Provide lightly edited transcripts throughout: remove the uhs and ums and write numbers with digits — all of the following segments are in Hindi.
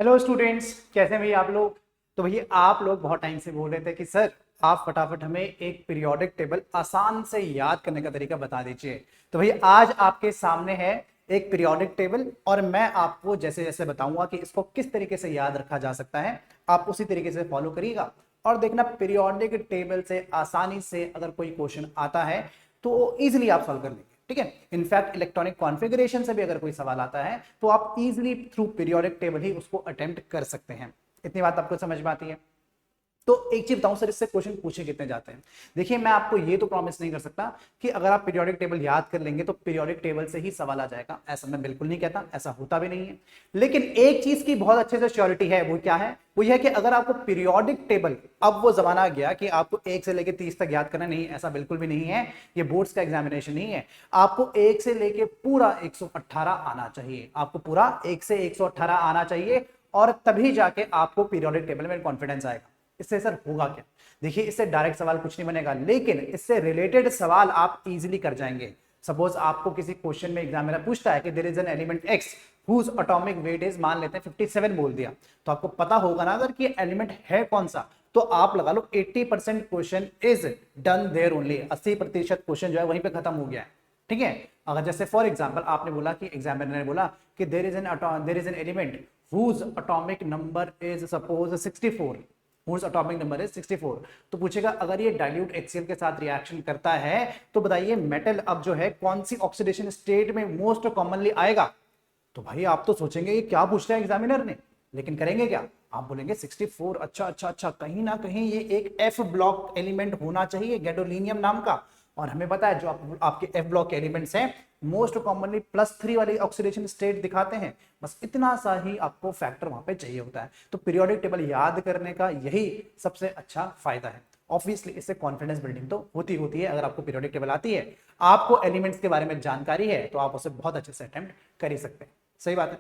हेलो स्टूडेंट्स, कैसे हैं भैया आप लोग। तो भैया आप लोग बहुत टाइम से बोल रहे थे कि सर आप फटाफट हमें एक पीरियोडिक टेबल आसान से याद करने का तरीका बता दीजिए। तो भैया आज आपके सामने है एक पीरियोडिक टेबल और मैं आपको जैसे जैसे बताऊंगा कि इसको किस तरीके से याद रखा जा सकता है, आप उसी तरीके से फॉलो करिएगा। और देखना पीरियोडिक टेबल से आसानी से अगर कोई क्वेश्चन आता है तो इजिली आप सॉल्व कर लेंगे। ठीक है, इनफैक्ट इलेक्ट्रॉनिक कॉन्फ़िगरेशन से भी अगर कोई सवाल आता है तो आप इजीली थ्रू पीरियोडिक टेबल ही उसको अटेम्प्ट कर सकते हैं। इतनी बात आपको समझ में आती है। तो एक चीज बताऊं सर, इससे क्वेश्चन पूछे कितने जाते हैं। देखिए मैं आपको ये तो प्रॉमिस नहीं कर सकता कि अगर आप पीरियोडिक टेबल याद कर लेंगे तो पीरियोडिक टेबल से ही सवाल आ जाएगा, ऐसा मैं बिल्कुल नहीं कहता, ऐसा होता भी नहीं है। लेकिन एक चीज की बहुत अच्छे से श्योरिटी है, वो क्या है, वो यह है कि अगर आपको पीरियोडिक टेबल, अब वो जमाना आ गया कि आपको 1 से लेकर 30 तक याद करना नहीं, ऐसा बिल्कुल भी नहीं है। ये बोर्ड्स का एग्जामिनेशन नहीं है। आपको 1 से लेकर पूरा 118 आना चाहिए, आपको पूरा 1 से 118 आना चाहिए और तभी जाके आपको पीरियोडिक टेबल में कॉन्फिडेंस आएगा। इससे सर होगा क्या, देखिए इससे डायरेक्ट सवाल कुछ नहीं बनेगा, लेकिन इससे रिलेटेड सवाल आप इजीली कर जाएंगे। सपोज आपको किसी क्वेश्चन में एग्जामिनर पूछता है कि there is an element X whose atomic weight is, मान लेते हैं 57 बोल दिया, तो आपको पता होगा ना अगर कि एलिमेंट है कौन सा, तो आप लगा लो 80% question is done there only, 80% question जो है वहीं पे खत्म हो गया है। ठीक है, अगर जैसे फॉर एग्जांपल आपने बोला कि एग्जामिनर ने बोला कि there is an element whose atomic number is suppose 64, whose atomic number is 64, तो पूछेगा अगर ये डाइल्यूट HCl के साथ रिएक्शन करता है तो बताइए मेटल अब जो है कौन सी ऑक्सीडेशन स्टेट में मोस्ट कॉमनली आएगा। तो भाई आप तो सोचेंगे ये क्या पूछ रहा है एग्जामिनर ने, लेकिन करेंगे क्या, आप बोलेंगे 64, अच्छा अच्छा अच्छा, कहीं ना कहीं ये एक एफ ब्लॉक एलिमेंट होना चाहिए गैडोलिनियम नाम का। और हमें पता है जो आपके एफ ब्लॉक के एलिमेंट्स हैं मोस्ट कॉमनली +3 वाली ऑक्सीडेशन स्टेट दिखाते हैं। बस इतना सा ही आपको फैक्टर वहां पे चाहिए होता है। तो पीरियोडिक टेबल याद करने का यही सबसे अच्छा फायदा है। ऑब्वियसली इससे कॉन्फिडेंस बिल्डिंग तो होती होती है। अगर आपको पीरियोडिक टेबल आती है, आपको एलिमेंट्स के बारे में जानकारी है, तो आप उसे बहुत अच्छे से अटेम्प्ट कर ही सकते हैं। सही बात है,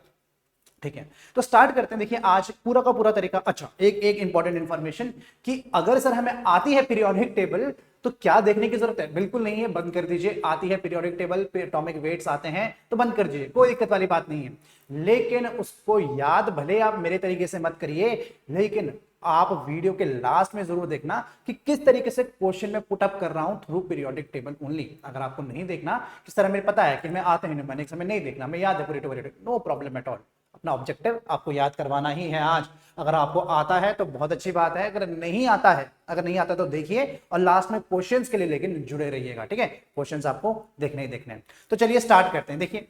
ठीक है। तो स्टार्ट करते हैं। देखिए आज पूरा का पूरा तरीका, अच्छा एक एक इंपॉर्टेंट इंफॉर्मेशन कि अगर सर हमें आती है पीरियोडिक टेबल तो क्या देखने की जरूरत है, बिल्कुल नहीं है, बंद कर दीजिए। आती है पीरियोडिक टेबल पे एटॉमिक वेट्स आते हैं तो बंद कर दीजिए, कोई दिक्कत वाली बात नहीं है। लेकिन उसको याद भले आप मेरे तरीके से मत करिए, लेकिन आप वीडियो के लास्ट में जरूर देखना कि किस तरीके से क्वेश्चन में पुट अप कर रहा हूं थ्रू पीरियोडिक टेबल ओनली। अगर आपको नहीं देखना, किस तरह मेरे पता है कि मैं आते हैं मैंने समय नहीं देखना, मैं याद है पूरी, नो प्रॉब्लम एट ऑल। अपना ऑब्जेक्टिव आपको याद करवाना ही है आज। अगर आपको आता है तो बहुत अच्छी बात है, अगर नहीं आता है, तो देखिए और लास्ट में क्वेश्चंस के लिए लेकिन जुड़े रहिएगा। ठीक है, क्वेश्चंस आपको देखने ही देखने हैं। तो चलिए स्टार्ट करते हैं। देखिए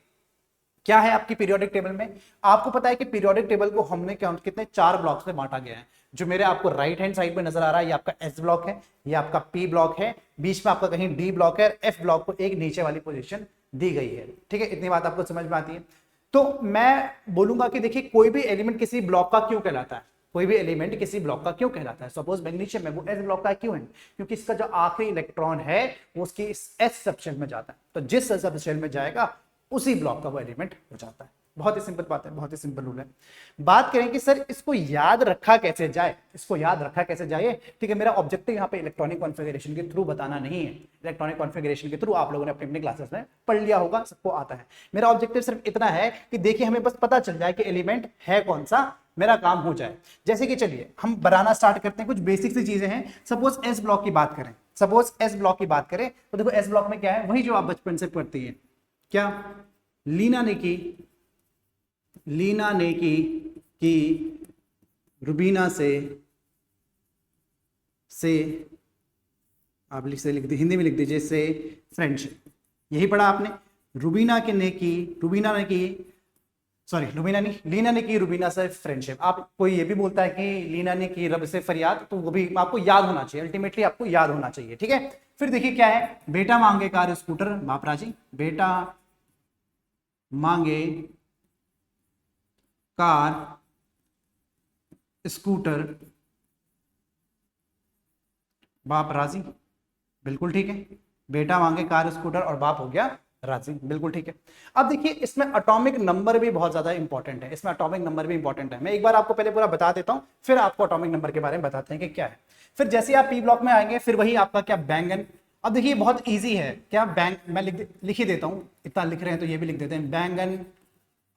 क्या है आपकी पीरियोडिक टेबल में, आपको पता है कि पीरियोडिक टेबल को हमने कितने 4 ब्लॉक्स में बांटा गया है। जो मेरे आपको राइट हैंड साइड पे नजर आ रहा है ये आपका एस ब्लॉक है, ये आपका पी ब्लॉक है, बीच में आपका कहीं डी ब्लॉक है, एफ ब्लॉक को एक नीचे वाली पोजीशन दी गई है। ठीक है, इतनी बात आपको समझ में आती है। तो मैं बोलूंगा कि देखिए कोई भी एलिमेंट किसी ब्लॉक का क्यों कहलाता है, कोई भी एलिमेंट किसी ब्लॉक का क्यों कहलाता है। सपोज मैग्नीशियम है, वो एस ब्लॉक का क्यों है, क्योंकि इसका जो आखिरी इलेक्ट्रॉन है वो उसकी एस सबशेल में जाता है, तो जिस सबशेल में जाएगा उसी ब्लॉक का वो एलिमेंट हो जाता है। बहुत ही सिंपल बात है, बहुत ही सिंपल रूल है। बात करें कि सर इसको याद रखा कैसे जाए, इसको याद रखा कैसे जाए। ठीक है, मेरा ऑब्जेक्टिव यहाँ पे इलेक्ट्रॉनिक कॉन्फ़िगरेशन के थ्रू बताना नहीं है। इलेक्ट्रॉनिक कॉन्फ़िगरेशन के थ्रू आप लोगों ने अपनी अपनी क्लासेस में पढ़ लिया होगा, सबको आता है। मेरा ऑब्जेक्टिव सिर्फ इतना है कि देखिए हमें बस पता चल जाए कि एलिमेंट है कौन सा, मेरा काम हो जाए। जैसे कि चलिए हम बनाना स्टार्ट करते हैं, कुछ बेसिक सी चीजें हैं। सपोज एस ब्लॉक की बात करें, सपोज एस ब्लॉक की बात करें तो देखो एस ब्लॉक में क्या है, वही जो आप बचपन से पढ़ती है। क्या लीना ने की रुबीना से आप लिख दी, हिंदी में लिख दीजिए, से फ्रेंडशिप। यही पढ़ा आपने, लीना ने की रुबीना से फ्रेंडशिप। आप कोई ये भी बोलता है कि लीना ने की रब से फरियाद, तो वो भी आपको याद होना चाहिए, अल्टीमेटली आपको याद होना चाहिए। ठीक है, फिर देखिए क्या है, बेटा मांगे कार स्कूटर, बाप राजी, बेटा मांगे कार स्कूटर, बाप राजी, बिल्कुल ठीक है। बेटा मांगे कार स्कूटर और बाप हो गया राजी, बिल्कुल ठीक है। अब देखिए इसमें एटॉमिक नंबर भी बहुत ज्यादा इंपॉर्टेंट है, इसमें एटॉमिक नंबर भी इंपॉर्टेंट है। मैं एक बार आपको पहले पूरा बता देता हूं, फिर आपको एटॉमिक नंबर के बारे में बताते हैं कि क्या है। फिर जैसे आप पी ब्लॉक में आएंगे, फिर वही आपका क्या, बैंगन। अब देखिए बहुत ईजी है, क्या मैं लिख ही देता हूं, इतना लिख रहे हैं तो ये भी लिख देते हैं, बैंगन,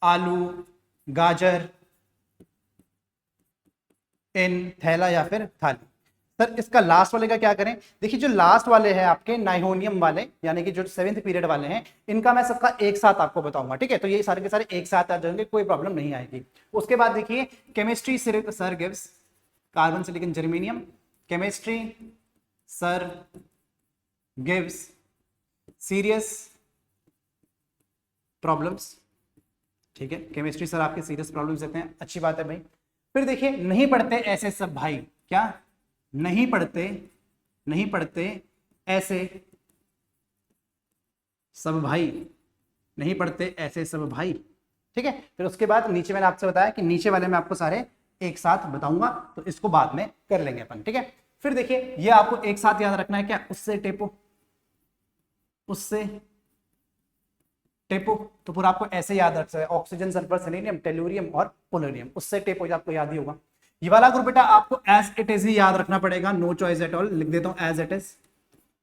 आलू, गाजर, इन थैला या फिर थाली। सर इसका लास्ट वाले का क्या करें? देखिए जो लास्ट वाले हैं आपके नाइहोनियम वाले, यानी कि जो 7th पीरियड वाले हैं, इनका मैं सबका एक साथ आपको बताऊंगा, ठीक है? तो ये सारे के सारे एक साथ आ जाएंगे, कोई प्रॉब्लम नहीं आएगी। उसके बाद देखिए chemistry sir gives carbon silicon germanium, chemistry sir gives serious problems, ठीक है? केमिस्ट्री सर आपके सीरियस प्रॉब्लम्स देते हैं, अच्छी बात है भाई। फिर देखिए नहीं पढ़ते ऐसे सब भाई, क्या नहीं पढ़ते ऐसे सब भाई, नहीं पढ़ते ऐसे सब भाई, ठीक है? फिर उसके बाद नीचे मैंने आपसे बताया कि नीचे वाले मैं आपको सारे एक साथ बताऊंगा, तो इसको बाद में कर लेंगे अपन, ठीक है? फिर देखिए ये आपको एक साथ याद रखना है, क्या? उससे टेपो, उससे टेपो, तो पूरा आपको ऐसे याद रख सकते हैं, ऑक्सीजन, सल्फर, सेलेनियम, टेलुरियम और पोलोनियम, उससे टेपो आपको याद ही होगा। ये वाला ग्रुप बेटा आपको एज इट इज ही याद रखना पड़ेगा, नो चॉइस एट ऑल, लिख देता हूं as it is.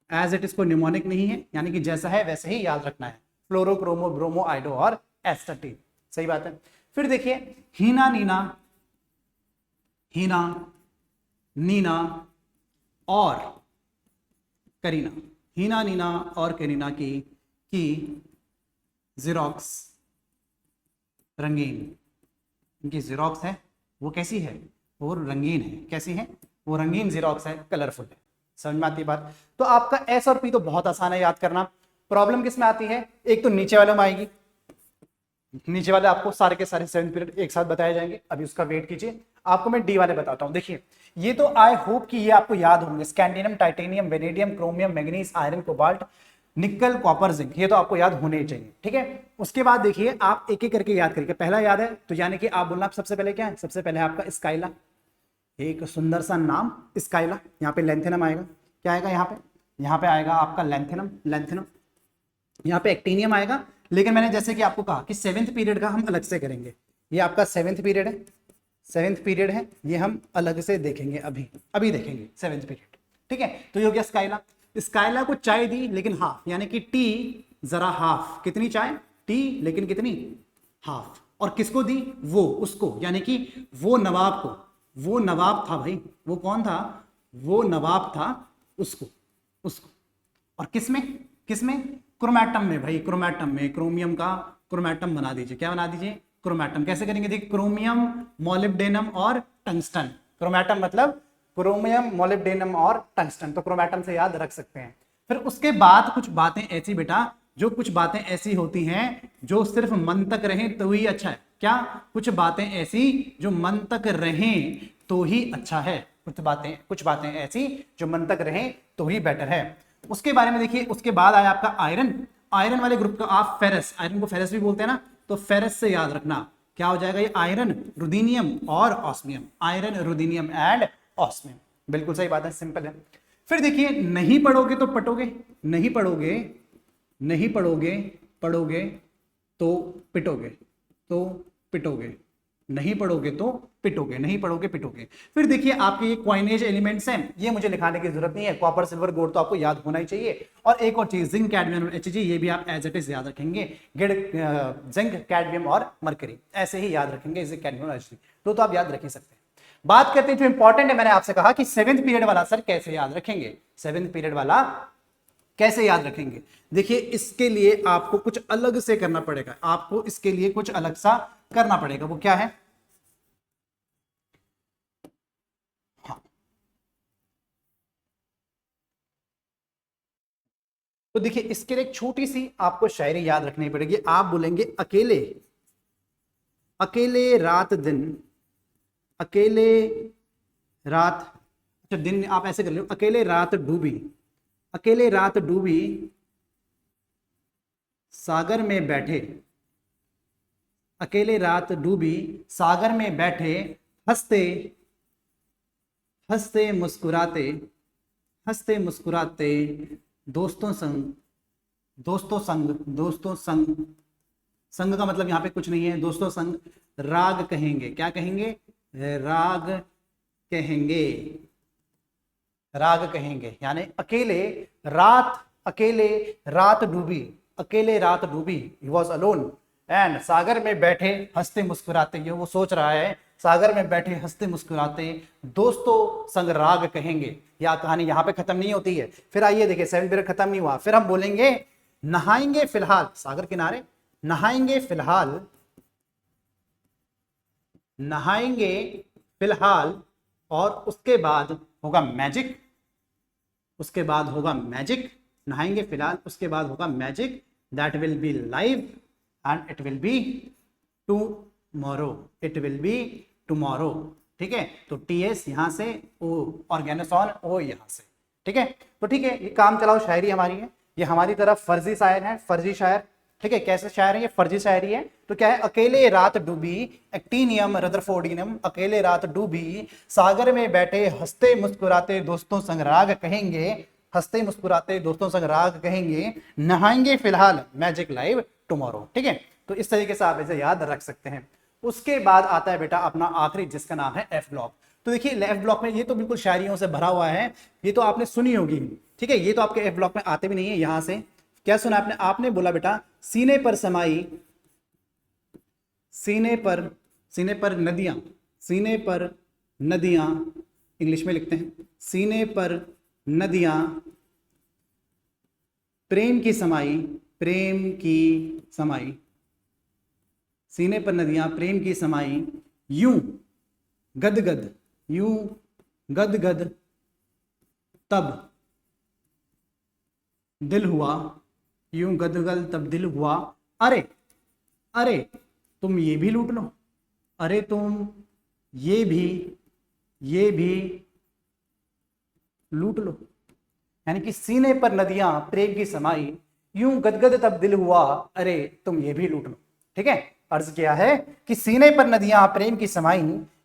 As it is को निमोनिक नहीं है, यानी कि जैसा है वैसे ही याद रखना है, फ्लोरो, क्रोमो, ब्रोमो, आइडो और एस्टाटीन, सही बात है। फिर देखिए हीना नीना, हीना नीना और करीना, हीना नीना और करीना की ज़ेरॉक्स रंगीन, इनकी ज़ेरॉक्स है वो कैसी है? वो रंगीन है, कैसी है? वो रंगीन ज़ेरॉक्स है, कलरफुल है, समझ में आती है बात? तो आपका एस और पी तो बहुत आसान है याद करना। प्रॉब्लम किस में आती है? एक तो नीचे वाले में आएगी, नीचे वाले आपको सारे के सारे 7th पीरियड एक साथ बताए जाएंगे, अभी उसका वेट कीजिए। आपको मैं डी वाले बताता हूं। देखिए ये तो आई होप कि ये आपको याद होंगे, scandium, titanium, vanadium, chromium, manganese, iron, cobalt, निकल, कॉपर, जिंक, ये तो आपको याद होने ही चाहिए, ठीक है? उसके बाद देखिए आप एक एक करके याद करके, पहला याद है तो यानी कि आप बोलना सबसे पहले क्या है? सबसे पहले आपका स्काइला, एक सुंदर सा नाम स्काइला, यहाँ पे लेंथेनम आएगा, क्या आएगा यहाँ पे आएगा आपका लेंथेनम, यहाँ पे एक्टिनियम आएगा, लेकिन मैंने जैसे कि आपको कहा कि 7th पीरियड का हम अलग से करेंगे, ये आपका 7th पीरियड है, 7th पीरियड है, ये हम अलग से देखेंगे, अभी देखेंगे 7th पीरियड, ठीक है? तो ये हो गया स्काइला। स्काइला को चाय दी लेकिन हाफ, यानी कि टी जरा हाफ, कितनी चाय? टी, लेकिन कितनी? हाफ। और किसको दी? वो, उसको, यानी कि वो नवाब को, वो नवाब था भाई, वो कौन था? वो नवाब था, उसको। और किसमें? क्रोमैटम में भाई, क्रोमैटम में, क्रोमियम का क्रोमैटम बना दीजिए, क्या बना दीजिए? क्रोमैटम। कैसे करेंगे? देखिए क्रोमियम, मोलिब्डेनम और टंगस्टन, क्रोमैटम मतलब क्रोमियम, मोलिब्डेनम और टंगस्टन, तो क्रोमैटम से याद रख सकते हैं। फिर उसके बाद कुछ बातें ऐसी बेटा, जो कुछ बातें ऐसी होती हैं जो सिर्फ मन तक रहें तो ही अच्छा है, क्या? कुछ बातें ऐसी जो मन तक रहें तो ही अच्छा है, कुछ बातें ऐसी जो मन तक रहें तो ही बेटर है। उसके बारे में देखिए, उसके बाद आया आपका आयरन वाले ग्रुप का आप फेरस, आयरन को फेरस भी बोलते हैं ना, तो फेरस से याद रखना क्या हो जाएगा? ये आयरन, रुदीनियम और ऑस्मियम, आयरन, रुदीनियम एंड ऑस्मियम, बिल्कुल सही बात है, सिंपल है। फिर देखिए नहीं पढ़ोगे तो पटोगे, नहीं पढ़ोगे तो पिटोगे, नहीं पढ़ोगे तो पिटोगे। फिर देखिए आपके ये क्वाइनेज एलिमेंट्स हैं, ये मुझे लिखाने की जरूरत नहीं है, कॉपर, सिल्वर, गोल्ड तो आपको याद होना ही चाहिए। और एक और चीज जिंक, कैडमियम और एचजी, ये भी आप एज इट इज याद रखेंगे, जिंक, कैडमियम और मरकरी, ऐसे ही याद रखेंगे, जिंक, कैडमियम और एचजी, तो आप याद रख ही सकते हैं। बात करते हैं जो इंपॉर्टेंट है, मैंने आपसे कहा कि 7th पीरियड वाला सर कैसे याद रखेंगे, 7th पीरियड वाला कैसे याद रखेंगे? देखिए इसके लिए आपको कुछ अलग से करना पड़ेगा, आपको इसके लिए कुछ अलग सा करना पड़ेगा, वो क्या है? हाँ, तो देखिए इसके लिए एक छोटी सी आपको शायरी याद रखनी पड़ेगी। आप बोलेंगे अकेले रात दिन, अकेले रात, अच्छा दिन आप ऐसे कर लो, अकेले रात डूबी सागर में बैठे, अकेले रात डूबी सागर में बैठे, हंसते मुस्कुराते दोस्तों संग, संग का मतलब यहाँ पे कुछ नहीं है, दोस्तों संग राग कहेंगे, क्या कहेंगे? राग कहेंगे, यानी अकेले रात डूबी, ही वॉज अलोन एंड सागर में बैठे हंसते मुस्कुराते, ये वो सोच रहा है सागर में बैठे हंसते मुस्कुराते दोस्तों संग राग कहेंगे। या कहानी यहाँ पे खत्म नहीं होती है, फिर आइए देखिए 7th पीरियड खत्म नहीं हुआ, फिर हम बोलेंगे नहाएंगे फिलहाल सागर किनारे, नहाएंगे फिलहाल, नहाएंगे फिलहाल, और उसके बाद होगा मैजिक, उसके बाद होगा मैजिक, नहाएंगे फिलहाल, उसके बाद होगा magic, that will be live and it will be tomorrow, it will be tomorrow. ठीक है, तो टीएस यहां से, ओ ऑर्गेनासॉन ओ यहां से। ठीक है, तो ठीक है, ये काम चलाओ शायरी हमारी है, ये हमारी तरफ फर्जी शायर है, फर्जी शायर। ठीक है, कैसे शायर है ये, फर्जी शायरी है। तो क्या है, अकेले रात डूबी, एक्टिनियम रदरफोर्डियम, अकेले रात डूबी, सागर में बैठे हंसते मुस्कुराते दोस्तों संग राग कहेंगे, हंसते मुस्कुराते दोस्तों संग राग कहेंगे, नहाएंगे फिलहाल मैजिक लाइव टुमारो। ठीक है, तो इस तरीके से आप इसे याद रख सकते हैं। उसके बाद आता है बेटा अपना आखिरी, जिसका नाम है एफ ब्लॉक। तो देखिए एफ ब्लॉक में ये तो बिल्कुल शायरियों से भरा हुआ है, ये तो आपने सुनी होगी। ठीक है, ये तो आपके एफ ब्लॉक में आते भी नहीं है। यहां से क्या सुना आपने, आपने बोला बेटा सीने पर समाई, सीने पर नदियां, सीने पर नदियां, इंग्लिश में लिखते हैं, सीने पर नदियां प्रेम की समाई, प्रेम की समाई, सीने पर नदियां प्रेम की समाई, यूं गदगद, यूं गदगद तब दिल हुआ, यूं गदगद तब दिल हुआ, अरे अरे तुम ये भी लूट लो, अरे तुम ये भी लूट लो। यानी कि सीने पर नदियां प्रेम की समाई, यूं गदगद तब दिल हुआ, अरे तुम ये भी लूट लो। ठीक है, अर्ज किया है कि सीने पर नदियां प्रेम की समाई,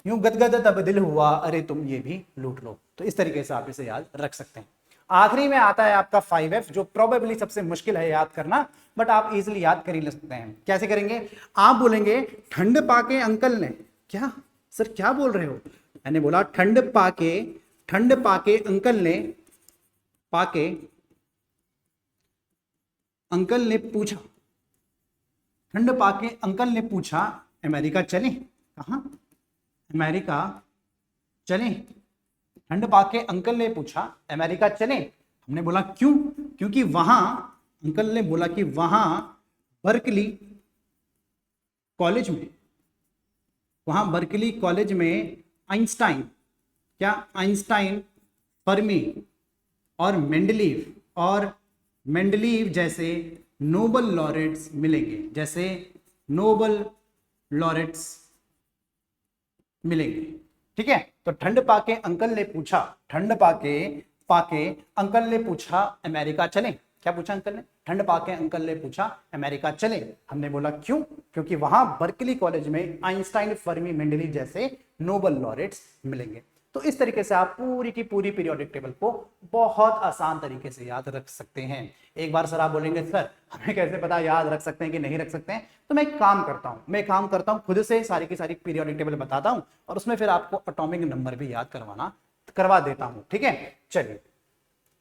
यूं गदगद तब दिल हुआ, अरे तुम ये भी लूट लो। तो इस तरीके से आप इसे याद रख सकते हैं। आखिरी में आता है आपका 5F, जो प्रोबेबली सबसे मुश्किल है याद करना, बट आप इजीली याद कर ही सकते हैं। कैसे करेंगे, आप बोलेंगे ठंड पाके अंकल ने, क्या सर क्या बोल रहे हो, मैंने बोला ठंड पाके अंकल ने, पाके अंकल ने पूछा, ठंड पाके अंकल ने पूछा अमेरिका चले, कहां अमेरिका चले, ठंड पाके अंकल ने पूछा अमेरिका चले, हमने बोला क्यों, क्योंकि वहां, अंकल ने बोला कि वहां बर्कली कॉलेज में, वहां बर्कली कॉलेज में आइंस्टाइन, क्या आइंस्टाइन, फर्मी और मेंडलीव जैसे नोबल लॉरेट्स मिलेंगे, जैसे नोबल लॉरेट्स मिलेंगे। ठीक है, तो ठंड पाके अंकल ने पूछा, ठंड पाके अंकल ने पूछा अमेरिका चले, क्या पूछा अंकल ने, ठंड पाके अंकल ने पूछा अमेरिका चले, हमने बोला क्यों, क्योंकि वहां बर्कली कॉलेज में आइंस्टाइन, फर्मी, मेंडलीव जैसे नोबल लॉरेट्स मिलेंगे। तो इस तरीके से आप पूरी की पूरी पीरियोडिक टेबल को बहुत आसान तरीके से याद रख सकते हैं। एक बार सर आप बोलेंगे सर हमें कैसे पता याद रख सकते हैं कि नहीं रख सकते हैं, तो मैं एक काम करता हूं खुद से सारी की सारी पीरियोडिक टेबल बताता हूं और उसमें फिर आपको एटॉमिक नंबर भी याद करवा देता हूं। ठीक है, चलिए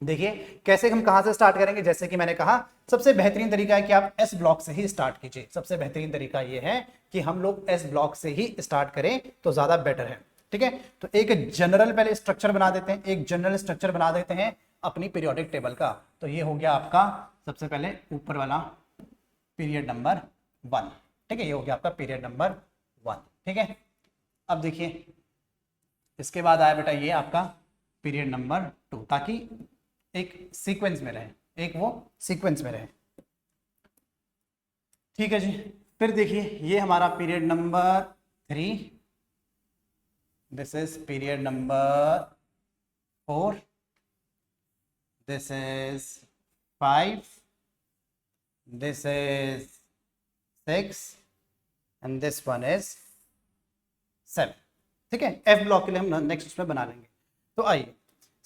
देखिए कैसे, हम कहां से स्टार्ट करेंगे। जैसे कि मैंने कहा सबसे बेहतरीन तरीका है कि आप एस ब्लॉक से ही स्टार्ट कीजिए, सबसे बेहतरीन तरीका यह है कि हम लोग एस ब्लॉक से ही स्टार्ट करें तो ज्यादा बेटर है। ठीक है, तो एक जनरल पहले स्ट्रक्चर बना देते हैं, एक जनरल स्ट्रक्चर बना देते हैं अपनी पीरियोडिक टेबल का। तो ये हो गया आपका सबसे पहले ऊपर वाला पीरियड नंबर 1। ठीक है, ये हो गया आपका पीरियड नंबर 1। ठीक है, अब देखिए इसके बाद आया बेटा ये आपका पीरियड नंबर 2, ताकि एक सीक्वेंस में रहे, एक वो सीक्वेंस में रहे। ठीक है जी, फिर देखिए ये हमारा period number 3, this is period number 4, this is 5, this is 6 and this one is 7। ठीक है, एफ ब्लॉक के लिए हम नेक्स्ट उसमें बना लेंगे। तो आइए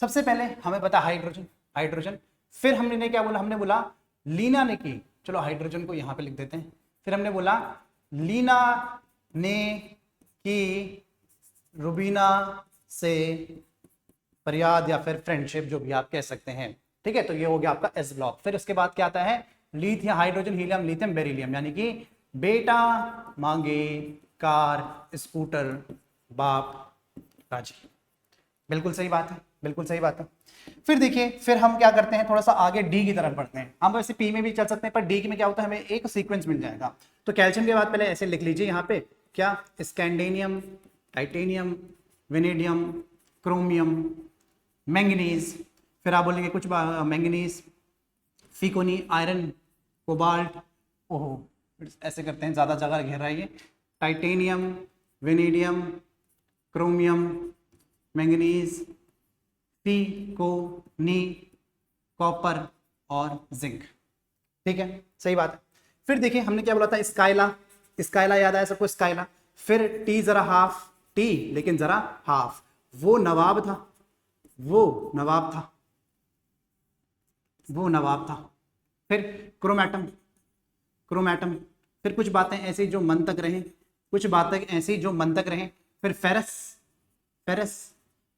सबसे पहले हमें पता हाइड्रोजन, फिर हमने क्या बोला, हमने बोला लीना ने की, चलो हाइड्रोजन को यहां पे लिख देते हैं। फिर हमने बोला लीना ने की रुबीना से फरियाद या फिर फ्रेंडशिप, जो भी आप कह सकते हैं। ठीक है, तो ये हो गया आपका एस ब्लॉक। फिर उसके बाद क्या आता है, lithium, hydrogen, helium, lithium, beryllium, यानी कि बेटा मांगे कार स्कूटर बाप राजी। बिल्कुल सही बात है, बिल्कुल सही बात है। फिर देखिए, फिर हम क्या करते हैं, थोड़ा सा आगे डी की तरफ बढ़ते हैं। हम वैसे पी में भी चल सकते हैं, पर डी में क्या होता है, हमें एक सीक्वेंस मिल जाएगा। तो कैल्शियम के बाद पहले ऐसे लिख लीजिए यहाँ पे, क्या, स्कैंडेनियम, टाइटेनियम, वेनेडियम, क्रोमियम, मैंगनीज, फिर आप बोलेंगे कुछ मैंगनीज, फिकोनी, आयरन, कोबाल्ट, ओहो ऐसे करते हैं, ज़्यादा जगह घेर रहा है ये, टाइटेनियम, वेनेडियम, क्रोमियम, मैंगनीज, फिकोनी, कॉपर और जिंक। ठीक है, सही बात है। फिर देखिए हमने क्या बोला था, स्काइला, स्काइला याद आया सबको, स्काइला। फिर टी जरा हाफ, टी लेकिन जरा हाफ, वो नवाब था, वो नवाब था, वो नवाब था। फिर क्रोमैटम, क्रोमैटम। फिर कुछ बातें ऐसी जो मन तक रहें, कुछ बातें ऐसी जो मन तक रहें। फिर फेरस, फेरस।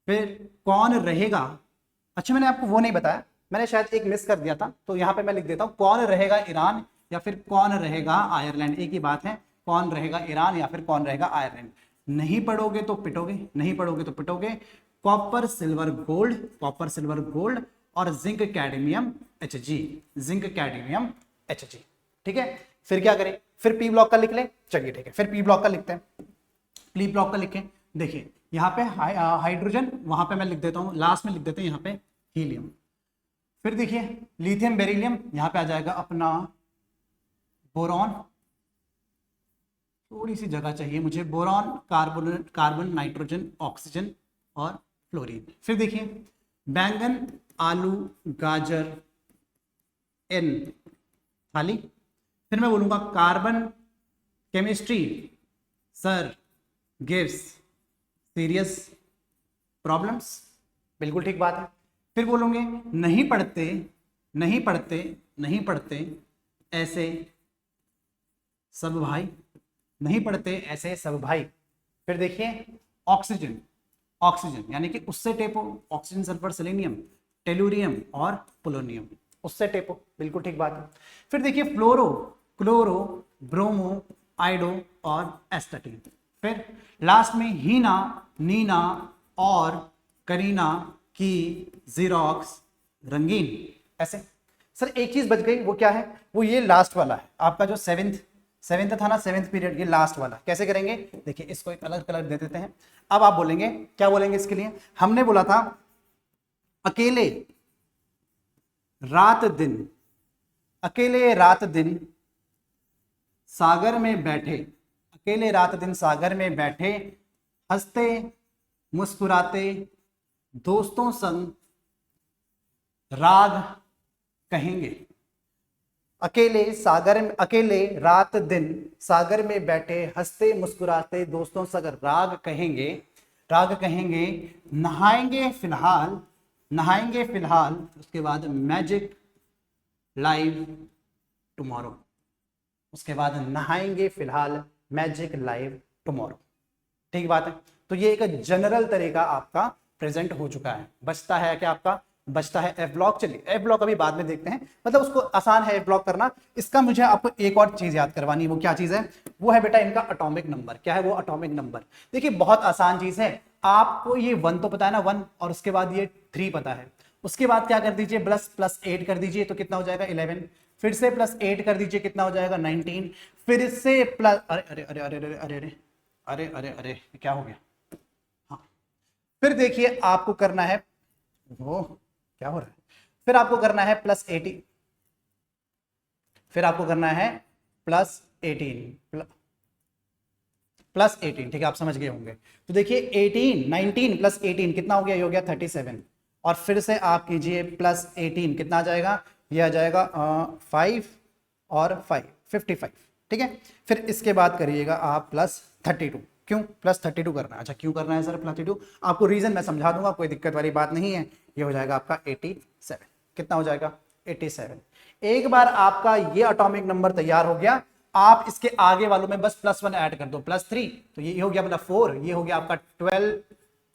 फिर कौन रहेगा, अच्छा मैंने आपको वो नहीं बताया, मैंने शायद एक मिस कर दिया था, तो यहाँ पे मैं लिख देता हूँ, कौन रहेगा ईरान या फिर कौन रहेगा आयरलैंड, एक ही बात है, कौन रहेगा ईरान या फिर कौन रहेगा आयरलैंड। नहीं पढ़ोगे तो पिटोगे, नहीं पढ़ोगे तो पिटोगे। Copper silver gold, copper silver gold, और zinc cadmium Hg, zinc cadmium Hg। ठीक है, फिर क्या करें, फिर पी ब्लॉक का लिख लें, चलिए ठीक है, फिर पी ब्लॉक का लिखते हैं। पी ब्लॉक का लिखें, देखिए यहाँ पे हाइड्रोजन, वहां पे मैं लिख देता हूँ, लास्ट में लिख देते हैं यहाँ पे हीलियम। फिर देखिए लिथियम बेरिलियम, यहाँ पे आ जाएगा अपना बोरॉन, थोड़ी सी जगह चाहिए मुझे, boron, carbon, carbon, nitrogen, oxygen और फ्लोरीन। फिर देखिए बैंगन, आलू, गाजर, एन थाली। फिर मैं बोलूंगा carbon, chemistry, sir gives serious problems, बिल्कुल ठीक बात है। फिर बोलोगे नहीं पढ़ते, नहीं पढ़ते, नहीं पढ़ते ऐसे सब भाई, नहीं पढ़ते ऐसे सब भाई। फिर देखिए ऑक्सीजन, ऑक्सीजन यानी कि उससे टेपो, ऑक्सीजन, सल्फर, सेलेनियम, टेलुरियम और पोलोनियम, उससे टेपो, बिल्कुल ठीक बात है। फिर देखिए फ्लोरो, क्लोरो, ब्रोमो, आइडो और एस्टाटीन। फिर लास्ट में हीना, नीना और करीना की जीरोक्स, रंगीन, ऐसे। सर एक चीज बच गई, वो क्या है, वो ये लास्ट वाला है आपका जो सेवेंथ था ना, सेवेंथ पीरियड, ये लास्ट वाला कैसे करेंगे, देखिए इसको एक अलग कलर दे देते हैं। अब आप बोलेंगे, क्या बोलेंगे इसके लिए, हमने बोला था अकेले रात दिन, अकेले रात दिन सागर में बैठे, अकेले रात दिन सागर में बैठे, हंसते मुस्कुराते दोस्तों संग राग कहेंगे। अकेले सागर में, अकेले रात दिन सागर में बैठे, हंसते मुस्कुराते दोस्तों संग राग कहेंगे, राग कहेंगे। नहाएंगे फिलहाल, नहाएंगे फिलहाल, उसके बाद मैजिक लाइव टुमारो, उसके बाद नहाएंगे फिलहाल मैजिक लाइव टुमारो। ठीक बात है, तो ये एक जनरल तरीका आपका प्रेजेंट हो चुका है। बचता है क्या आपका, बचता है एफ ब्लॉक। चलिए एफ ब्लॉक अभी बाद में देखते हैं, मतलब उसको आसान है एफ ब्लॉक करना। इसका मुझे आपको एक और चीज याद करवानी है, वो क्या चीज है, वो है बेटा इनका एटॉमिक नंबर। क्या है वो एटॉमिक नंबर, देखिए बहुत आसान चीज है। आपको ये 1 तो पता है ना, 1, और उसके बाद ये 3 पता है, उसके बाद क्या कर दीजिए, प्लस 8 कर दीजिए, तो कितना हो जाएगा 11। फिर से प्लस 8 कर दीजिए, कितना हो जाएगा 19। फिर से प्लस, अरे अरे अरे अरे अरे अरे अरे अरे अरे अरे क्या हो गया, हाँ। फिर देखिए आपको करना है, वो क्या हो रहा है, फिर आपको करना है प्लस 80, फिर आपको करना है प्लस 18, प्लस 18, ठीक है आप समझ गए होंगे। तो देखिए 18, 19 प्लस 18 कितना हो गया, ये हो गया 37। और फिर से आप कीजिए प्लस 18, कितना आ जाएगा, ये आ जाएगा 5 और 5, 55। ठीक है, फिर इसके बाद करिएगा आप प्लस 32। क्यों प्लस 32 करना है, अच्छा क्यों करना है सर प्लस 32, आपको रीजन मैं समझा दूंगा, कोई दिक्कत वाली बात नहीं है। ये हो जाएगा आपका 87, कितना हो जाएगा 87। एक बार आपका ये एटॉमिक नंबर तैयार हो गया, आप इसके आगे वालों में बस +1 ऐड कर दो, +3, तो ये हो गया मतलब 4, ये हो गया आपका 12,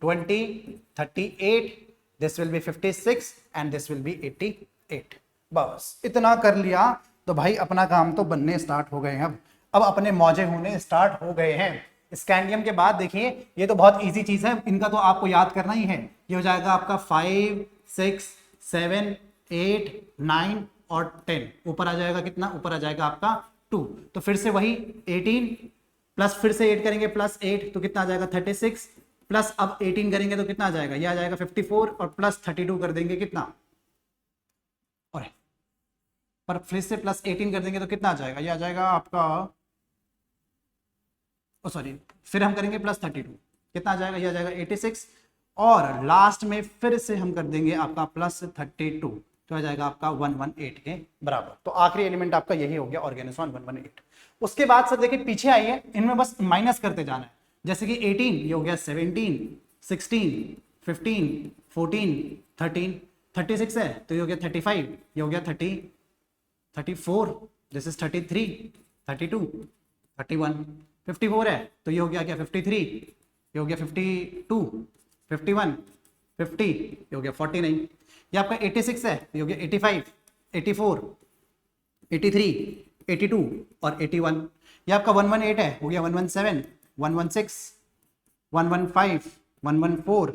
20, 38, this will be 56 and this will be 88। बस इतना कर लिया तो भाई अपना काम तो बनने स्टार्ट हो गए हैं। अब अपने मौजे होने स्टार्ट हो गए हैं। स्कैंडियम के बाद देखिए ये तो बहुत इजी चीज है, इनका तो आपको याद करना ही है। ये हो जाएगा आपका 5 6 7 8 9 और 10, ऊपर आ जाएगा कितना, ऊपर आ जाएगा आपका 2। तो फिर से वही 18 प्लस फिर से 8 करेंगे प्लस 8 तो कितना आ जाएगा 36, प्लस अब 18 करेंगे तो कितना आ जाएगा, ये आ जाएगा 54 और प्लस 32 कर देंगे कितना, और पर फिर से प्लस 18 कर देंगे तो कितना आ जाएगा, ये आ जाएगा आपका, ओ सॉरी फिर हम करेंगे प्लस 32, कितना आ जाएगा, ये आ जाएगा 86 और लास्ट में फिर से हम कर देंगे आपका प्लस 32 तो आ जाएगा आपका 118 के बराबर। तो आखिरी एलिमेंट आपका यही हो गया ऑर्गेनोसॉन 118। उसके बाद सर देखिए पीछे आइए, इनमें बस माइनस करते जाना है। जैसे कि 18 ये हो गया 17 16 15 14 13 36 है तो ये हो गया 35, ये हो गया 30 34, दिस इज 33 32 31 54 है तो ये हो गया क्या 53, ये हो गया 52 51 50, ये हो गया 49। ये आपका 86 है तो ये हो गया 85 84 83 82 और 81। ये आपका 118 है हो गया 117 116 115 114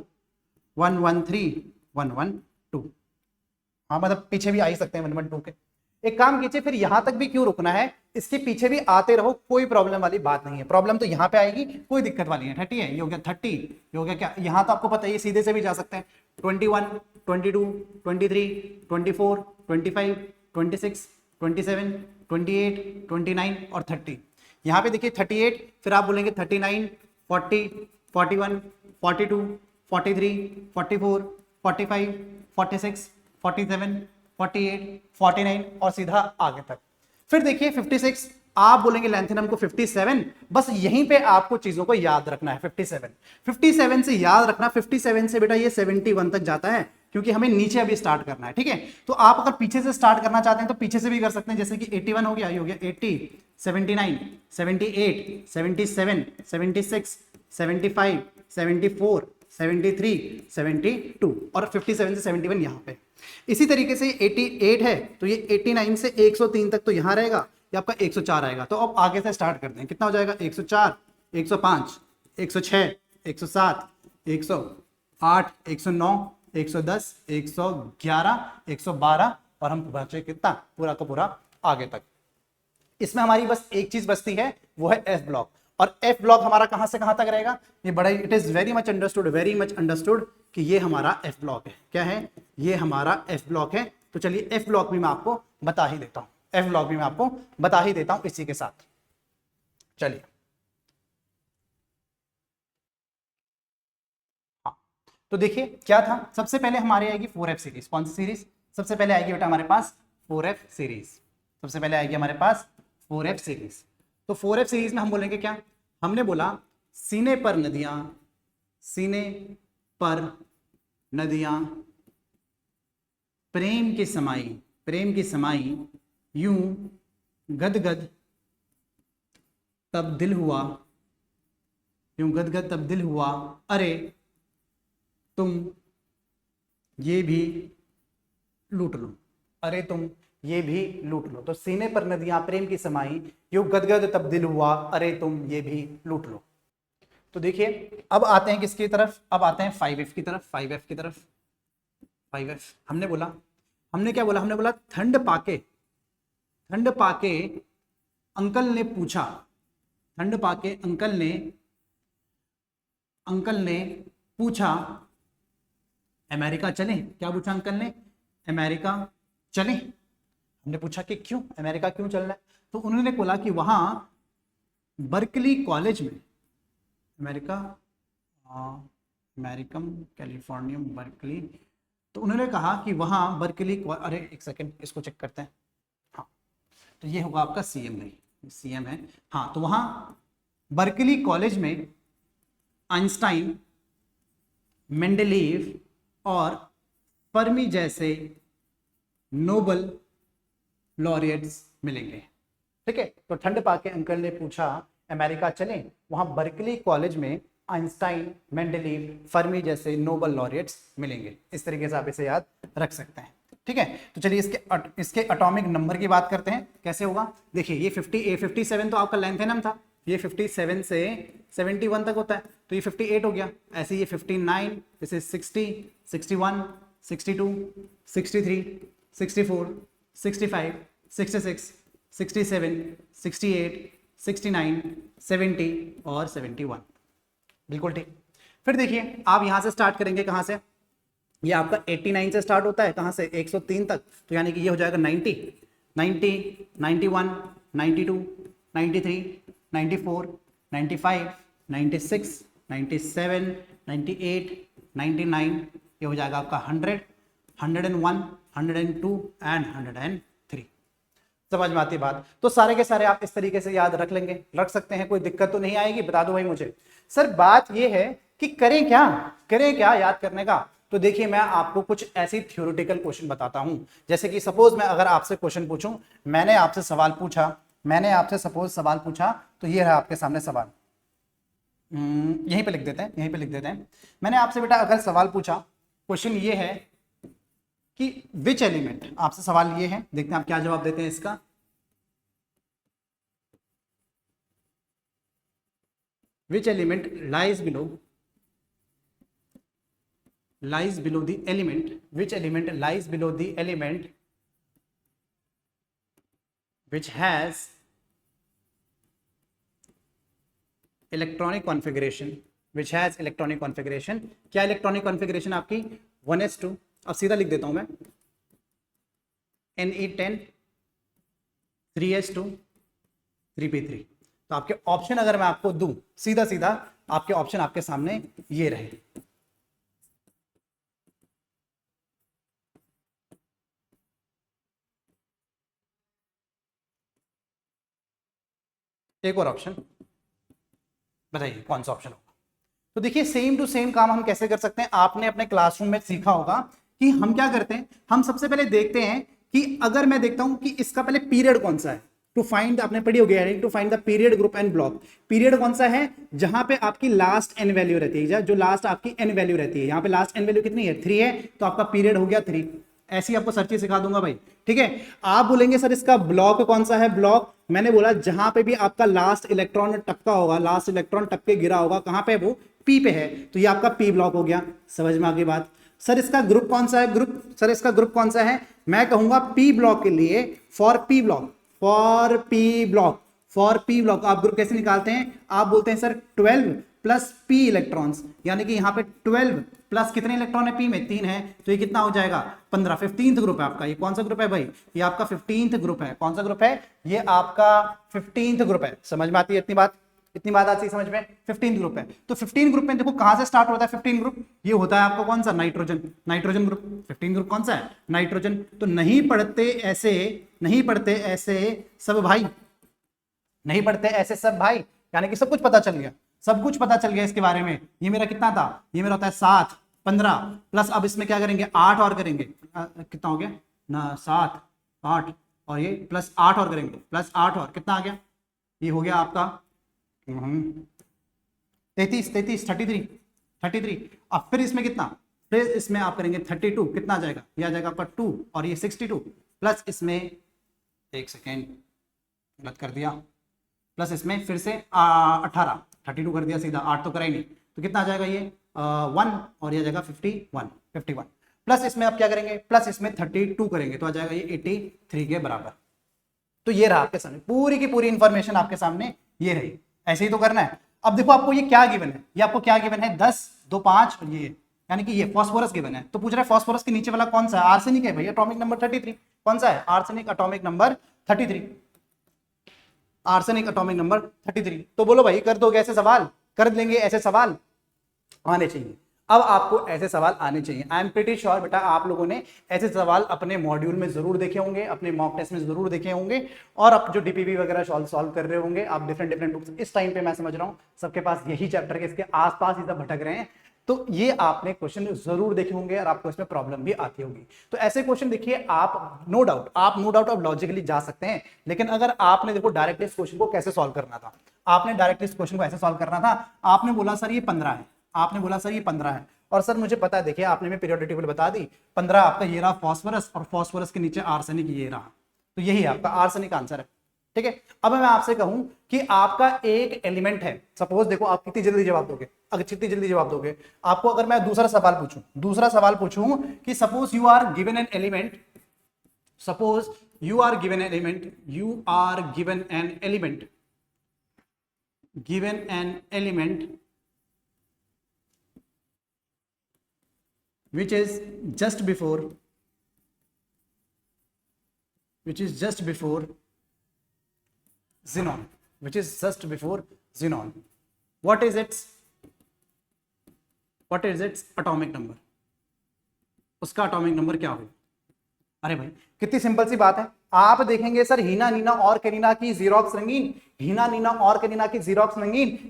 113 112। हाँ मतलब पीछे भी आ ही सकते हैं 112 के। एक काम कीजिए फिर यहां तक भी क्यों रुकना है, इसके पीछे भी आते रहो, कोई प्रॉब्लम वाली बात नहीं है। प्रॉब्लम तो यहां पे आएगी, कोई दिक्कत वाली है। 30 है ये हो गया 30, ये हो गया क्या, यहां तो आपको पता है ये सीधे से भी जा सकते हैं 21 22 23 24 25 26 27 28 29 और 30। यहाँ पे देखिए 38, फिर आप बोलेंगे 39 40 41 42 43 44 45 46 47 48 49 और सीधा आगे तक। फिर देखिए 56, आप बोलेंगे लैंथेनम को 57, बस यहीं पे आपको चीजों को याद रखना है। 57 से याद रखना, 57 से बेटा ये 71 तक जाता है क्योंकि हमें नीचे अभी स्टार्ट करना है। ठीक है, तो आप अगर पीछे से स्टार्ट करना चाहते हैं तो पीछे से भी कर सकते हैं। जैसे कि 81 हो गया, ये हो गया 80 79 78 77 76 75 74 73 72 और 57 से 71 यहाँ पे। इसी तरीके से 88 है तो ये 89 से 103 तक तो यहाँ रहेगा, ये आपका 104 आएगा। तो अब आगे से स्टार्ट करते हैं, कितना हो जाएगा 104 105 106 107 108 109 110 111 112 और हम बचे कितना पूरा का पूरा आगे तक। इसमें हमारी बस एक चीज बचती है, वो है एफ ब्लॉक। और एफ ब्लॉक हमारा कहां से कहां तक रहेगा, ये बड़ा, it is very much understood कि ये हमारा एफ ब्लॉक है। क्या है, ये हमारा एफ ब्लॉक है। तो चलिए एफ ब्लॉक भी मैं आपको बता ही देता हूं, एफ ब्लॉक भी मैं आपको बता ही देता हूं इसी के साथ। चलिए हाँ, तो देखिए क्या था, सबसे पहले हमारे आएगी 4F सीरीज। कौन सी सीरीज, सबसे पहले आएगी बेटा हमारे पास 4F सीरीज। सबसे पहले आएगी हमारे पास 4F सीरीज। तो 4F सीरीज में हम बोलेंगे क्या, हमने बोला सीने पर नदियां, सीने पर नदियां प्रेम की समाई यूं गदगद तब दिल हुआ, यूं गदगद तब दिल हुआ, अरे तुम ये भी लूट लो, अरे तुम ये भी लूट लो। तो सीने पर नदियां प्रेम की समाई यूं गदगद तब दिल हुआ, अरे तुम ये भी लूट लो। तो देखिए अब आते हैं किसकी तरफ, अब आते हैं 5F की तरफ। 5F की तरफ, 5F हमने बोला, हमने क्या बोला, हमने बोला ठंड पाके अंकल ने पूछा, ठंड पाके अंकल ने पूछा अमेरिका चलें। क्या पूछा अंकल ने, अमेरिका चलें। हमने पूछा कि क्यों, अमेरिका क्यों चलना है, तो उन्होंने बोला कि वहां बर्कली कॉलेज में, अमेरिकन कैलिफोर्नियम बर्कली, तो उन्होंने कहा कि वहां बर्कली, अरे एक सेकेंड इसको चेक करते हैं। हाँ तो ये होगा आपका CM, नहीं CM है। हाँ तो वहां बर्कली कॉलेज में आइंस्टाइन, मेंडेलीव और फर्मी जैसे नोबल लॉरियट्स मिलेंगे। ठीक है, तो ठंड पाके अंकल ने पूछा अमेरिका चलें, वहां बर्कली कॉलेज में आइंस्टाइन, मेंडेलीव, फर्मी जैसे नोबल लॉरियट्स मिलेंगे। इस तरीके से आप इसे याद रख सकते हैं। ठीक है, तो चलिए इसके एटॉमिक नंबर की बात करते हैं, कैसे होगा। देखिए ये 57 तो आपका लैंथेनम था, ये 57 से 71 तक होता है, तो ये 58 हो गया। ऐसे ये 59, दिस इज 60, 61, 62, 63, 64, 65, 66, 67, 68, 69, 70 और 71। बिल्कुल ठीक। फिर देखिए आप यहां से स्टार्ट करेंगे, कहां से, ये आपका 89 से स्टार्ट होता है, कहां से 103 तक, तो यानी कि ये हो जाएगा 90, 90, 91, 92, 93, 94, 95, 96, 97, 98, 99, ये हो जाएगा आपका 100, 101, 102 एंड 103। समझ में आती है बात? तो सारे के सारे आप इस तरीके से याद रख लेंगे, रख सकते हैं, कोई दिक्कत तो नहीं आएगी। बता दो भाई मुझे, सर बात ये है कि करें क्या याद करने का। तो देखिए मैं आपको कुछ ऐसी थ्योरेटिकल क्वेश्चन बताता हूं, जैसे कि सपोज मैं अगर आपसे क्वेश्चन पूछूं, मैंने आपसे सवाल पूछा, तो ये रहा आपके सामने सवाल। यहीं पे लिख देते हैं, मैंने आपसे बेटा अगर सवाल पूछा, क्वेश्चन ये है कि विच एलिमेंट, आपसे सवाल ये है, देखते हैं आप क्या जवाब देते हैं इसका। Which element lies below the element, which element lies below the element which has electronic configuration, क्या इलेक्ट्रॉनिक कॉन्फ़िगरेशन आपकी 1s2, अब सीधा लिख देता हूं मैं, Ne10 3s2 3p3। तो आपके ऑप्शन अगर मैं आपको दूं, सीधा सीधा आपके ऑप्शन आपके सामने ये रहे। एक और ऑप्शन बताइए कौन सा ऑप्शन होगा। तो देखिए सेम टू सेम काम हम कैसे कर सकते हैं, आपने अपने क्लासरूम में सीखा होगा कि हम क्या करते हैं, हम सबसे पहले देखते हैं कि अगर मैं देखता हूं कि इसका पहले पीरियड कौन सा है, टू फाइंड, आपने पढ़ी होगी to find the period, group and block. Period कौन सा है, जहां पे आपकी लास्ट एन वैल्यू रहती है, जो लास्ट आपकी एन वैल्यू रहती है, यहाँ पे लास्ट एन वैल्यू कितनी है 3 है, तो आपका पीरियड हो गया 3। ऐसी आपको सर्ची सिखा दूंगा भाई, ठीक है। आप बोलेंगे सर इसका ब्लॉक कौन सा है, ब्लॉक मैंने बोला जहां पे भी आपका लास्ट इलेक्ट्रॉन टपका होगा, लास्ट इलेक्ट्रॉन टपके गिरा होगा, कहां पे वो पी पे है, तो ये आपका पी ब्लॉक हो गया। समझ में आ गई बात। सर इसका ग्रुप कौन सा है, सर इसका ग्रुप कौन सा है, मैं कहूंगा पी ब्लॉक के लिए फॉर पी ब्लॉक आप ग्रुप कैसे निकालते हैं, आप बोलते हैं सर 12 प्लस पी इलेक्ट्रॉन्स, यानी कि यहाँ पे 12 प्लस कितने इलेक्ट्रॉन है, पी में 3 है, तो ये कितना हो जाएगा 15, 15th ग्रुप है आपका। ये कौन सा ग्रुप है भाई, ये आपका 15th ग्रुप है। कौन सा ग्रुप है, ये आपका 15th ग्रुप है। समझ में आती है इतनी बात आती है समझ में, 15th ग्रुप है। तो 15 ग्रुप में देखो कहां से स्टार्ट होता है 15 ग्रुप, ये होता है आपका कौन सा, नाइट्रोजन ग्रुप। 15 ग्रुप कौन सा है, नाइट्रोजन। तो नहीं पढ़ते ऐसे सब भाई, यानी कि सब कुछ पता चल गया इसके बारे में। ये मेरा कितना था, ये मेरा होता है 7, 15 प्लस, अब इसमें क्या करेंगे 8 और करेंगे, कितना हो गया ना 7, 8 और ये प्लस 8 और करेंगे, प्लस 8 और कितना आ गया, ये हो गया आपका 33। अब फिर इसमें कितना, फिर इसमें आप करेंगे 32, कितना आ जाएगा, ये आ जाएगा आपका 2 और ये 62 प्लस इसमें, एक सेकेंड गलत कर दिया, प्लस इसमें फिर से 18, 32 कर दिया सीधा, 8 तो करा ही नहीं, तो कितना आ जाएगा ये 1 और ये आ जाएगा 51 प्लस इसमें आप क्या करेंगे, प्लस इसमें 32 करेंगे तो आ जाएगा ये 83 के बराबर। तो ये रहा आपके सामने पूरी की पूरी इंफॉर्मेशन आपके सामने ये रही। ऐसे ही तो करना है। अब देखो आपको ये क्या गिवन है, ये आपको क्या गिवन है 10, 2, 5 और ये, यानी कि ये फॉस्फोरस गिवन है। तो पूछ रहा है फॉस्फोरस के नीचे वाला कौन सा है, आर्सेनिक है भैया, एटॉमिक नंबर 33। कौन सा है, arsenic atomic number 33, arsenic atomic number 33। तो बोलो भाई कर दोगे ऐसे सवाल, कर लेंगे ऐसे सवाल, आने चाहिए। अब आपको ऐसे सवाल आने चाहिए। आई एम प्रीटी श्योर बेटा आप लोगों ने ऐसे सवाल अपने मॉड्यूल में जरूर देखे होंगे, अपने मॉक टेस्ट में जरूर देखे होंगे, और आप जो डीपीवी वगैरह सॉल्व कर रहे होंगे, आप डिफरेंट बुक्स इस टाइम पे मैं समझ रहा हूँ सबके पास यही चैप्टर के इसके आसपास ही सब भटक रहे हैं, तो ये आपने क्वेश्चन जरूर देखे होंगे और आपको इसमें प्रॉब्लम भी आती होगी। तो ऐसे क्वेश्चन देखिए आप नो डाउट आप लॉजिकली जा सकते हैं, लेकिन अगर आपने देखो डायरेक्टली इस क्वेश्चन को कैसे सॉल्व करना था, आपने डायरेक्टली इस क्वेश्चन को ऐसे सॉल्व करना था। आपने बोला सर ये 15 है, और सर मुझे पता है, देखिए आपने में पीरियोडिक टेबल बता दी, 15 आपका ये रहा फॉस्फोरस, और फॉस्फोरस के नीचे आर्सेनिक ये रहा, तो यही आपका आर्सेनिक आंसर है। ठीक है। अब मैं आपसे कहूं कि आपका एक एलिमेंट है, सपोज देखो आप कितनी जल्दी जवाब दोगे, अगर कितनी जल्दी जवाब दोगे आपको, अगर मैं दूसरा सवाल पूछूं कि suppose you are given an element, suppose you are given an element which is just before xenon, what is its atomic number, उसका atomic number क्या होगा? अरे भाई कितनी सिंपल सी बात है, आप देखेंगे सर हीना नीना और करीना की जीरोक्स रंगीन,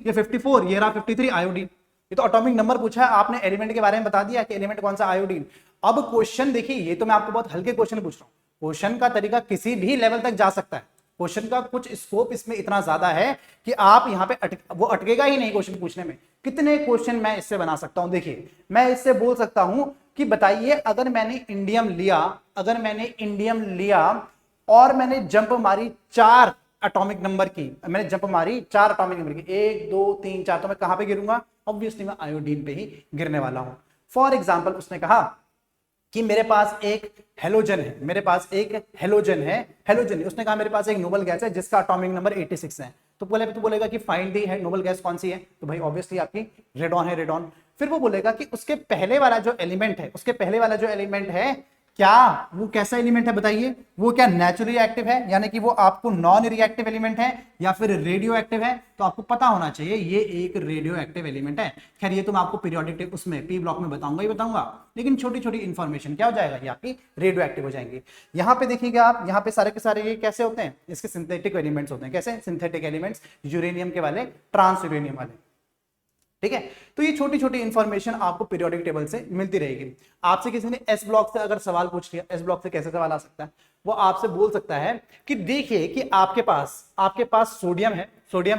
ये 54, ये रहा 53 आयोडीन, ये तो एटॉमिक नंबर पूछा है, आपने एलिमेंट के बारे में बता दिया कि एलिमेंट कौन सा आयोडीन। अब क्वेश्चन देखिए, ये तो मैं आपको बहुत हल्के क्वेश्चन पूछ रहा हूँ, क्वेश्चन का तरीका किसी भी लेवल तक जा सकता है, क्वेश्चन का कुछ स्कोप इसमें इतना ज्यादा है कि आप यहाँ पे वो अटकेगा ही नहीं क्वेश्चन पूछने में। कितने क्वेश्चन मैं इससे बना सकता हूं, देखिए मैं इससे बोल सकता हूं कि बताइए अगर मैंने इंडियम लिया और मैंने जंप मारी 4 एटॉमिक नंबर की, 1 2 3 4, तो मैं कहां पे गिरूंगा? ऑब्वियसली मैं आयोडीन पे ही गिरने वाला हूं। फॉर एग्जाम्पल उसने कहा कि मेरे पास एक हेलोजन है, उसने कहा मेरे पास एक नोबल गैस है जिसका एटॉमिक नंबर 86 है, तो बोलेगा कि फाइंड दी है नोबल गैस कौन सी है, तो भाई ऑब्वियसली आपकी रेडॉन है, रेडॉन। फिर वो बोलेगा कि उसके पहले वाला जो एलिमेंट है क्या वो कैसा एलिमेंट है बताइए, वो क्या नेचुरली एक्टिव है, यानी कि वो आपको नॉन रिएक्टिव एलिमेंट है या फिर रेडियो एक्टिव है, तो आपको पता होना चाहिए ये एक रेडियो एक्टिव एलिमेंट है। खैर ये तो मैं आपको पीरियोडिक उसमें पी ब्लॉक में बताऊंगा, लेकिन छोटी छोटी इंफॉर्मेशन क्या हो जाएगा, ये आपकी रेडियो एक्टिव हो जाएंगी। यहाँ पे देखिएगा आप, यहाँ पे सारे के सारे ये कैसे होते हैं, इसके सिंथेटिक एलिमेंट्स होते हैं, कैसे सिंथेटिक एलिमेंट्स, यूरेनियम के वाले, ट्रांस यूरेनियम वाले, ठीक है। तो ये छोटी छोटी इंफॉर्मेशन आपको पीरियोडिक टेबल से मिलती रहेगी। आपसे किसी ने एस ब्लॉक से अगर सवाल पूछ लिया, एस ब्लॉक से कैसे सवाल आ सकता है, वो आपसे बोल सकता है कि देखिए कि आपके पास सोडियम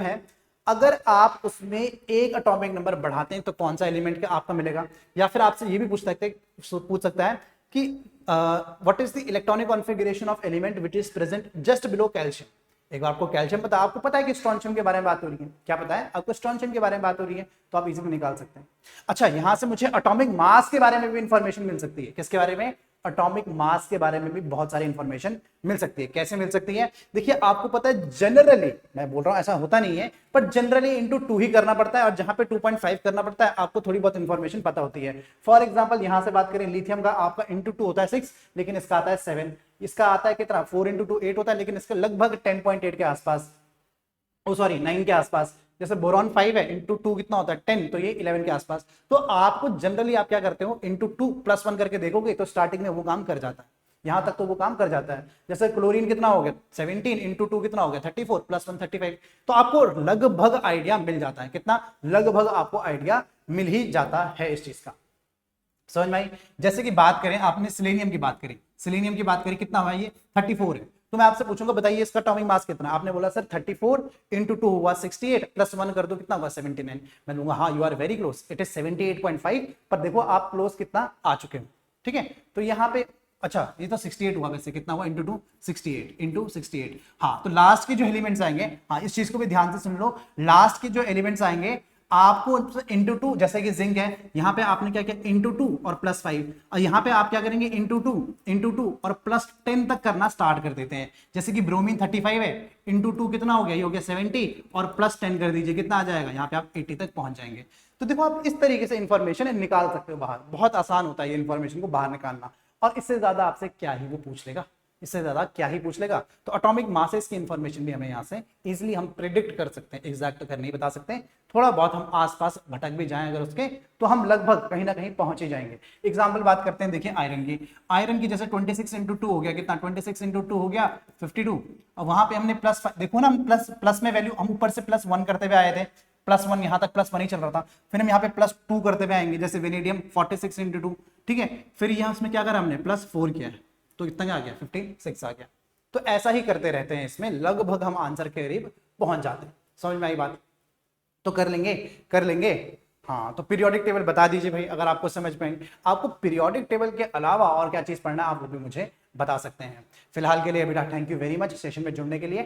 है, अगर आप उसमें एक एटॉमिक नंबर बढ़ाते हैं तो कौन सा एलिमेंट आपका मिलेगा, या फिर आपसे ये भी पूछ सकता है कि what is the electronic configuration of element which is present just below calcium. एक बार आपको कैल्शियम पता, आपको पता है कि स्ट्रोंशियम के बारे में बात हो रही है, क्या पता है आपको स्ट्रोंशियम के बारे में बात हो रही है, तो आप इजीली निकाल सकते हैं। अच्छा, यहां से मुझे एटॉमिक मास के बारे में भी इंफॉर्मेशन मिल सकती है, किसके बारे में, एटॉमिक मास के बारे में भी बहुत सारी इंफॉर्मेशन मिल सकती है। कैसे मिल सकती है, देखिए आपको पता है जनरली, मैं बोल रहा हूं ऐसा होता नहीं है, पर जनरली इंटू 2 ही करना पड़ता है, और जहां पे 2.5 करना पड़ता है आपको थोड़ी बहुत इंफॉर्मेशन पता होती है। फॉर एग्जाम्पल यहां से बात करें, लिथियम का आपका इंटू 2 होता है 6, लेकिन इसका आता है 7, इसका आता है कितना 4 इंटू 2 8 होता है, लेकिन इसका लगभग 10.8 के आसपास, 9 के आसपास। जैसे बोरॉन 5 है, इंटू 2 कितना होता है 10, तो ये 11 के आसपास। तो आपको जनरली आप क्या करते हो, इंटू 2 + 1 करके देखोगे तो स्टार्टिंग में वो काम कर जाता है, यहां तक तो वो काम कर जाता है। जैसे क्लोरीन कितना हो गया 17, इंटू 2 कितना हो गया 34, + 1 35, तो आपको लगभग आइडिया मिल जाता है, कितना, लगभग आपको आइडिया मिल ही जाता है इस चीज का, समझ में आई। जैसे कि बात करें, आपने सिलेनियम की बात करी, कितना हुआ ये 34 है, तो मैं आपसे पूछूंगा बताइए इसका एटॉमिक मास कितना, आपने बोला सर 34 इंटू 2 हुआ 68, + 1 कर दो कितना हुआ 79, मैं दूंगा हाँ you are very close, it is 78.5, पर देखो आप क्लोज कितना आ चुके हो, ठीक है। तो यहाँ पे अच्छा ये तो 68 हुआ, वैसे कितना हुआ इंटू 2 68 इंटू 68, हाँ तो लास्ट के जो एलिमेंट्स आएंगे, हाँ इस चीज को भी ध्यान से सुन लो, लास्ट के जो एलिमेंट्स आएंगे आपको इंटू 2, जैसे कि जिंक है, यहाँ पे आपने क्या किया इंटू 2 और +5, और यहाँ पे आप क्या करेंगे इंटू 2 और +10 तक करना स्टार्ट कर देते हैं। जैसे कि ब्रोमीन 35 है, इंटू 2 कितना हो गया, ये हो गया 70, और +10 कर दीजिए कितना आ जाएगा, यहाँ पे आप 80 तक पहुंच जाएंगे। तो देखो आप इस तरीके से इंफॉर्मेशन निकाल सकते हो बाहर, बहुत आसान होता है ये इंफॉर्मेशन को बाहर निकालना, और इससे ज्यादा आपसे क्या ही वो पूछ लेगा, इससे ज्यादा क्या ही पूछ लेगा। तो एटॉमिक मासेस की इंफॉर्मेशन भी हमें यहाँ से इजीली हम प्रेडिक्ट कर सकते हैं, एग्जैक्ट कर नहीं बता सकते, थोड़ा बहुत हम आसपास भटक भी जाएं अगर उसके, तो हम लगभग कहीं ना कहीं पहुंच ही जाएंगे। एग्जांपल बात करते हैं, देखिए आयरन की जैसे 26 इंटू 2 हो गया, कितना 26 इंटू 2 हो गया 52, और वहां पे हमने +5, देखो ना प्लस में वैल्यू हम ऊपर से +1 करते हुए आए थे, +1 यहाँ तक +1 ही चल रहा था, फिर हम यहाँ पे +2 करते हुए आएंगे, जैसे वेनेडियम 46 इंटू 2, ठीक है, फिर यहाँ उसमें क्या करा हमने +4 किया है, तो कितना आ गया 56 आ गया। तो ऐसा ही करते रहते हैं, इसमें लगभग हम आंसर के करीब पहुंच जाते हैं, समझ में आई बात, तो कर लेंगे। हाँ तो पीरियोडिक टेबल बता दीजिए भाई, अगर आपको समझ में आई। आपको पीरियोडिक टेबल के अलावा और क्या चीज पढ़ना है आप वो भी मुझे बता सकते हैं। फिलहाल के लिए बेटा thank you very much session में जुड़ने के लिए।